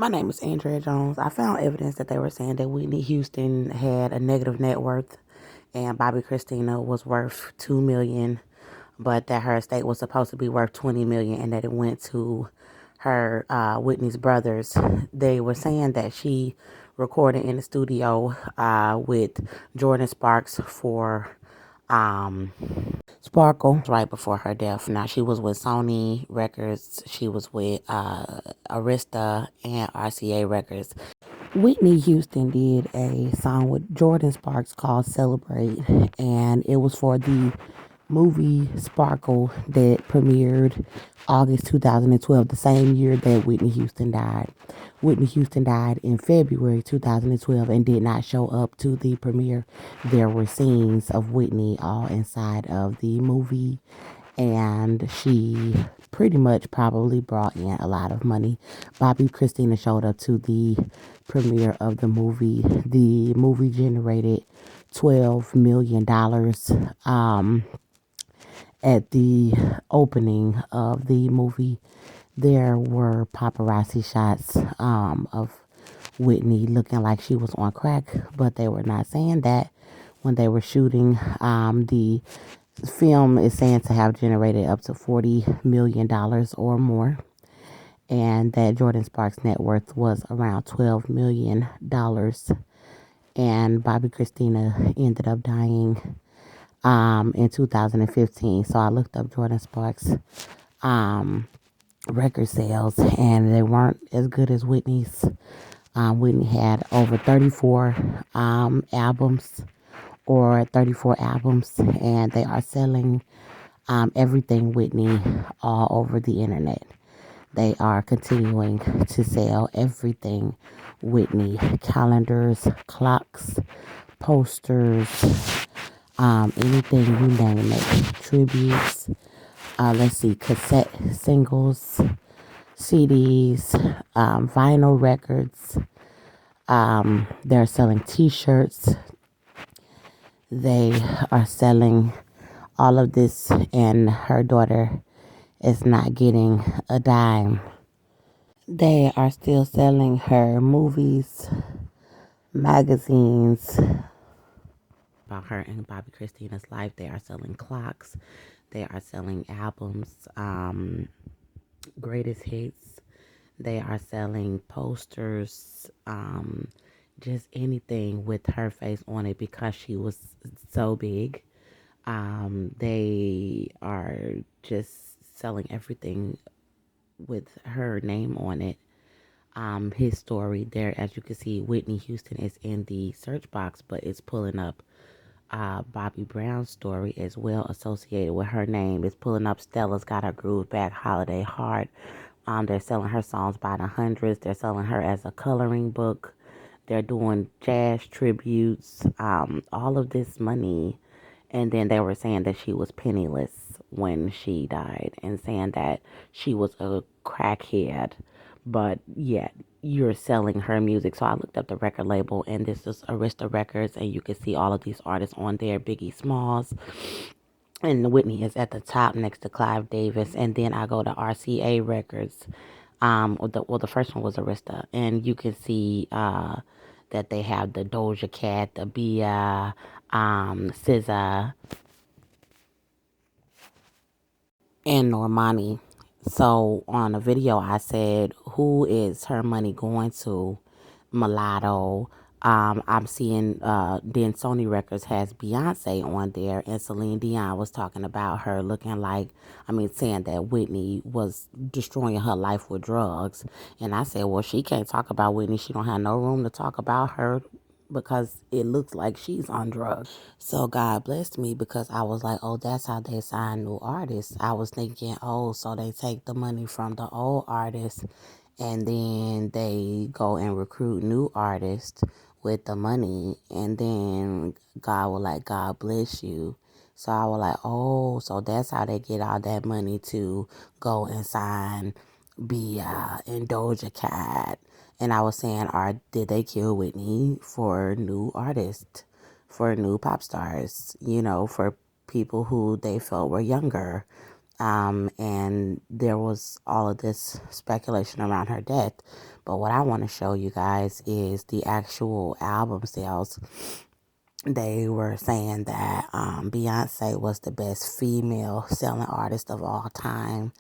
My name is Andrea Jones. I found evidence that they were saying that Whitney Houston had a negative net worth and Bobby Christina was worth $2 million, but that her estate was supposed to be worth $20 million and that it went to her Whitney's brothers. They were saying that she recorded in the studio with Jordan Sparks for um, Sparkle right before her death. Now, she was with Sony Records, she was with Arista and RCA Records. Whitney Houston did a song with Jordan Sparks called Celebrate, and it was for the movie Sparkle that premiered August 2012, the same year that Whitney Houston died. Whitney Houston died in February 2012 and did not show up to the premiere. There were scenes of Whitney all inside of the movie, and she pretty much probably brought in a lot of money. Bobby Christina showed up to the premiere of the movie. The movie generated $12 million. At the opening of the movie, there were paparazzi shots of Whitney looking like she was on crack, but they were not saying that when they were shooting. The film is saying to have generated up to $40 million or more, and that Jordan Sparks' net worth was around $12 million. And Bobby Christina ended up dying in 2015. So I looked up Jordan Sparks' um, record sales, and they weren't as good as Whitney's. Whitney had over 34 albums or 34 albums, and they are selling everything Whitney all over the internet. They are continuing to sell everything Whitney: calendars, clocks, posters, anything you name it, tributes. Let's see, cassette singles, CDs, vinyl records. They're selling T-shirts. They are selling all of this, and her daughter is not getting a dime. They are still selling her movies, magazines. About her and Bobby Christina's life. They are selling clocks. They are selling albums, greatest hits. They are selling posters, just anything with her face on it because she was so big. They are just selling everything with her name on it. His story there, as you can see, Whitney Houston is in the search box, but it's pulling up Bobby Brown's story as well associated with her name. It's pulling up Stella's Got Her Groove Back, Holiday Heart. They're selling her songs by the hundreds. They're selling her as a coloring book. They're doing jazz tributes, all of this money. And then they were saying that she was penniless when she died and saying that she was a crackhead. But yet, you're selling her music. So I looked up the record label, and this is Arista Records, and you can see all of these artists on there: Biggie Smalls, and Whitney is at the top next to Clive Davis. And then I go to RCA Records. The first one was Arista, and you can see that they have the Doja Cat, the Bia, SZA, and Normani. So on a video, I said, "Who is her money going to?" Mulatto. I'm seeing then Sony Records has Beyonce on there, and Celine Dion was talking about her looking like, saying that Whitney was destroying her life with drugs. And I said, well, she can't talk about Whitney. She don't have no room to talk about her because it looks like she's on drugs. So God blessed me because I was like, oh, that's how they sign new artists. I was thinking, oh, so they take the money from the old artists and then they go and recruit new artists with the money, and then God will like, God bless you. So I was like, oh, so that's how they get all that money to go and sign Bia and Doja Cat. And I was saying, did they kill Whitney for new artists, for new pop stars, for people who they felt were younger? And there was all of this speculation around her death. But what I want to show you guys is the actual album sales. They were saying that Beyonce was the best female selling artist of all time.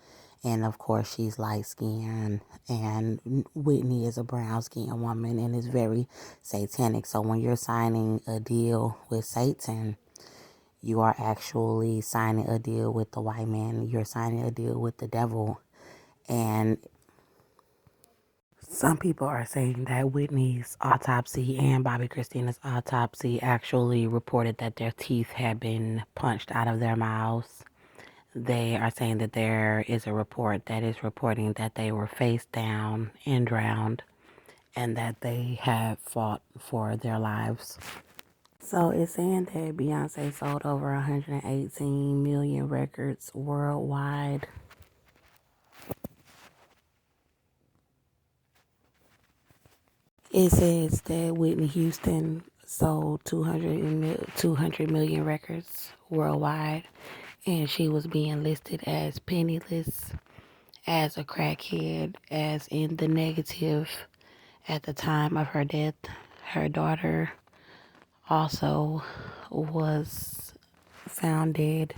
And of course, she's light skinned, and Whitney is a brown skinned woman and is very satanic. So when you're signing a deal with Satan, you are actually signing a deal with the white man. You're signing a deal with the devil. And some people are saying that Whitney's autopsy and Bobby Christina's autopsy actually reported that their teeth had been punched out of their mouths. They are saying that there is a report that is reporting that they were face down and drowned and that they had fought for their lives. So it's saying that Beyonce sold over 118 million records worldwide. It says that Whitney Houston sold 200 million records worldwide, and she was being listed as penniless, as a crackhead, as in the negative at the time of her death. Her daughter also was found dead.